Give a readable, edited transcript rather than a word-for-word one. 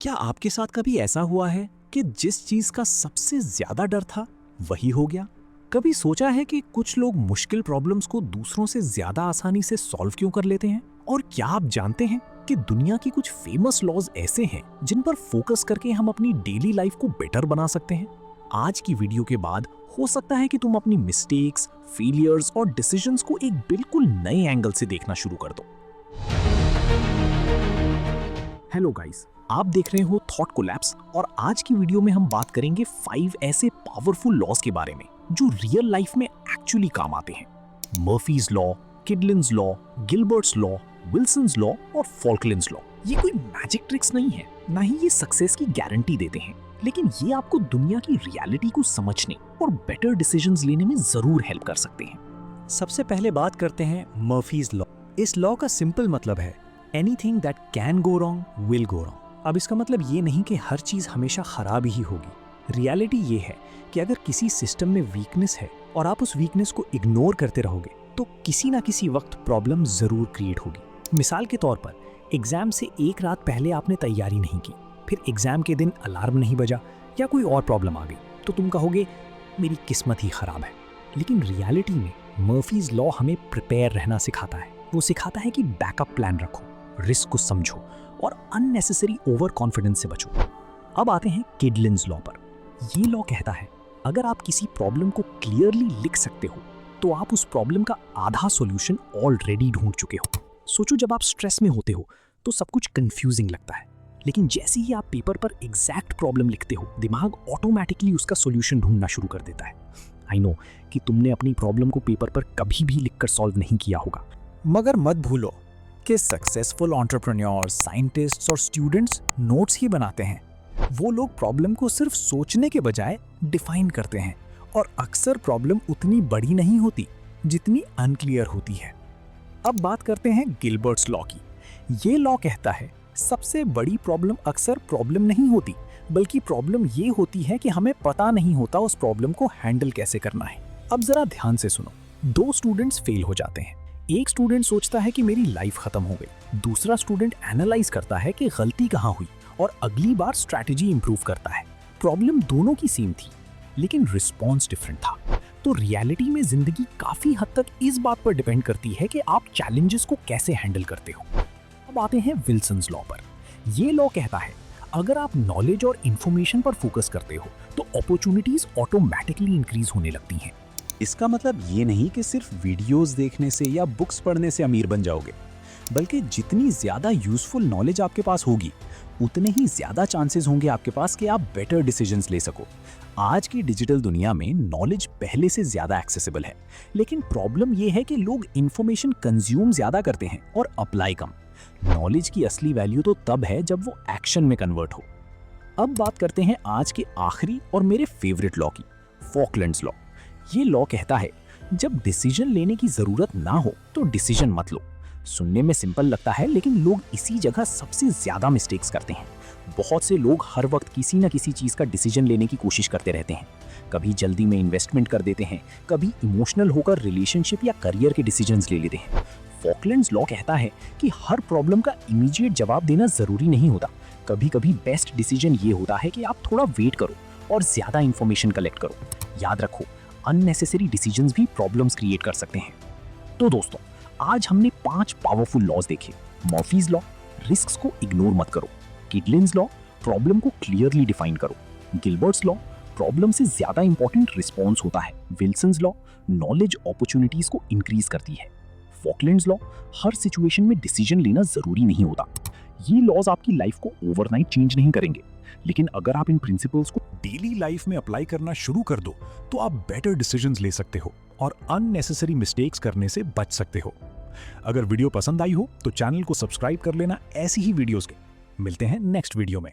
क्या आपके साथ कभी ऐसा हुआ है कि जिस चीज का सबसे ज्यादा डर था वही हो गया? कभी सोचा है कि कुछ लोग मुश्किल प्रॉब्लम्स को दूसरों से ज्यादा आसानी से सॉल्व क्यों कर लेते हैं? और क्या आप जानते हैं कि दुनिया की कुछ फेमस लॉज ऐसे हैं जिन पर फोकस करके हम अपनी डेली लाइफ को बेटर बना सकते हैं? आज की वीडियो के बाद हो सकता है कि तुम अपनी मिस्टेक्स, फेलियर्स और डिसीजंस को एक बिल्कुल नए एंगल से देखना शुरू कर दो। हेलो गाइस, आप देख रहे हो थॉट कोलैप्स और आज की वीडियो में हम बात करेंगे 5 ऐसे पावरफुल लॉज के बारे में जो रियल लाइफ में एक्चुअली काम आते हैं। Murphy's law, Kidlin's law, Gilbert's law, Wilson's law और फॉल्कलैंड्स लॉ। ये कोई मैजिक ट्रिक्स नहीं है, ना ही ये सक्सेस की गारंटी देते हैं, लेकिन ये आपको दुनिया की रियलिटी को समझने और बेटर डिसीजंस लेने में जरूर हेल्प कर सकते हैं। सबसे पहले बात करते हैं मर्फीज लॉ। इस लॉ का सिंपल मतलब है anything that can go wrong will go wrong. अब इसका मतलब ये नहीं कि हर चीज हमेशा खराब ही होगी। रियलिटी ये है कि अगर किसी सिस्टम में वीकनेस है और आप उस वीकनेस को इग्नोर करते रहोगे तो किसी ना किसी वक्त प्रॉब्लम जरूर क्रिएट होगी। मिसाल के तौर पर एग्जाम से एक रात पहले आपने तैयारी नहीं की, फिर एग्जाम के दिन अलार्म नहीं बजा या कोई और प्रॉब्लम आ गई, तो तुम कहोगे मेरी किस्मत ही खराब है। लेकिन रियलिटी में मर्फीज लॉ हमें प्रिपेयर रहना सिखाता है। वो सिखाता है कि बैकअप प्लान रखो, रिस्क को समझो और अननेसेसरी ओवर कॉन्फिडेंस से बचो। अब आते हैं किडलिन्स लॉ पर। ये लॉ कहता है अगर आप किसी प्रॉब्लम को क्लियरली लिख सकते हो तो आप उस प्रॉब्लम का आधा सॉल्यूशन ऑलरेडी ढूंढ चुके हो। सोचो, जब आप स्ट्रेस में होते हो तो सब कुछ कंफ्यूजिंग लगता है, लेकिन जैसे ही आप पेपर पर एग्जैक्ट प्रॉब्लम लिखते हो दिमाग ऑटोमेटिकली उसका सॉल्यूशन ढूंढना शुरू कर देता है। आई नो कि तुमने अपनी प्रॉब्लम को पेपर पर कभी भी लिखकर सॉल्व नहीं किया होगा, मगर मत भूलो कि सक्सेसफुल एंटरप्रेन्योर्स, साइंटिस्ट्स और स्टूडेंट्स नोट्स ही बनाते हैं। वो लोग प्रॉब्लम को सिर्फ सोचने के बजाय डिफाइन करते हैं और अक्सर प्रॉब्लम उतनी बड़ी नहीं होती जितनी अनक्लियर होती है। अब बात करते हैं गिलबर्ट्स लॉ की। ये लॉ कहता है सबसे बड़ी प्रॉब्लम अक्सर प्रॉब्लम नहीं होती, बल्कि प्रॉब्लम ये होती है कि हमें पता नहीं होता उस प्रॉब्लम को हैंडल कैसे करना है। अब जरा ध्यान से सुनो। 2 स्टूडेंट्स फेल हो जाते हैं। एक स्टूडेंट सोचता है कि मेरी लाइफ खत्म हो गई, दूसरा स्टूडेंट एनालाइज करता है कि गलती कहाँ हुई और अगली बार स्ट्रैटेजी इंप्रूव करता है। प्रॉब्लम दोनों की सेम थी, लेकिन रिस्पॉन्स डिफरेंट था। तो रियलिटी में जिंदगी काफी हद तक इस बात पर डिपेंड करती है कि आप चैलेंजेस को कैसे हैंडल करते हो। अब आते हैं विल्सन्स लॉ पर। यह लॉ कहता है अगर आप नॉलेज और इंफॉर्मेशन पर फोकस करते हो तो अपॉर्चुनिटीज ऑटोमेटिकली इंक्रीज होने लगती हैं। इसका मतलब ये नहीं कि सिर्फ वीडियोस देखने से या बुक्स पढ़ने से अमीर बन जाओगे, बल्कि जितनी ज्यादा यूजफुल नॉलेज आपके पास होगी उतने ही ज्यादा चांसेस होंगे आपके पास कि आप बेटर डिसीजंस ले सको। आज की डिजिटल दुनिया में नॉलेज पहले से ज्यादा एक्सेसिबल है, लेकिन प्रॉब्लम यह है कि लोग इंफॉर्मेशन कंज्यूम ज्यादा करते हैं और अप्लाई कम। नॉलेज की असली वैल्यू तो तब है जब वो एक्शन में कन्वर्ट हो। अब बात करते हैं आज के आखिरी और मेरे फेवरेट लॉ की, फॉकलैंड्स लॉ। ये लॉ कहता है जब डिसीजन लेने की जरूरत ना हो तो डिसीजन मत लो। सुनने में सिंपल लगता है, लेकिन लोग इसी जगह सबसे ज्यादा मिस्टेक्स करते हैं। बहुत से लोग हर वक्त किसी न किसी चीज का डिसीजन लेने की कोशिश करते रहते हैं। कभी जल्दी में इन्वेस्टमेंट कर देते हैं, कभी इमोशनल होकर रिलेशनशिप या करियर के डिसीजंस ले लेते हैं। फॉकलैंड्स लॉ कहता है कि हर प्रॉब्लम का इमीडिएट जवाब देना जरूरी नहीं होता। कभी कभी बेस्ट डिसीजन ये होता है कि आप थोड़ा वेट करो और ज्यादा इंफॉर्मेशन कलेक्ट करो। याद रखो, अननेसेसरी डिसीजंस भी प्रॉब्लम्स क्रिएट कर सकते हैं। तो दोस्तों, आज हमने 5 पावरफुल लॉज देखे। मर्फीज लॉ, रिस्क्स को इग्नोर मत करो। किडलिन्स लॉ, प्रॉब्लम को क्लियरली डिफाइन करो। गिलबर्ट्स लॉ, प्रॉब्लम से ज्यादा इंपॉर्टेंट रिस्पॉन्स होता है। विल्सन्स लॉ, नॉलेज अपॉर्चुनिटीज को इंक्रीज करती है। फॉकलैंड्स लॉ, हर सिचुएशन में डिसीजन लेना जरूरी नहीं होता। ये लॉज आपकी लाइफ को ओवरनाइट चेंज नहीं करेंगे, लेकिन अगर आप इन प्रिंसिपल्स को डेली लाइफ में अप्लाई करना शुरू कर दो तो आप बेटर डिसीजंस ले सकते हो और अननेसेसरी मिस्टेक्स करने से बच सकते हो। अगर वीडियो पसंद आई हो तो चैनल को सब्सक्राइब कर लेना ऐसी ही वीडियोस के। मिलते हैं नेक्स्ट वीडियो में।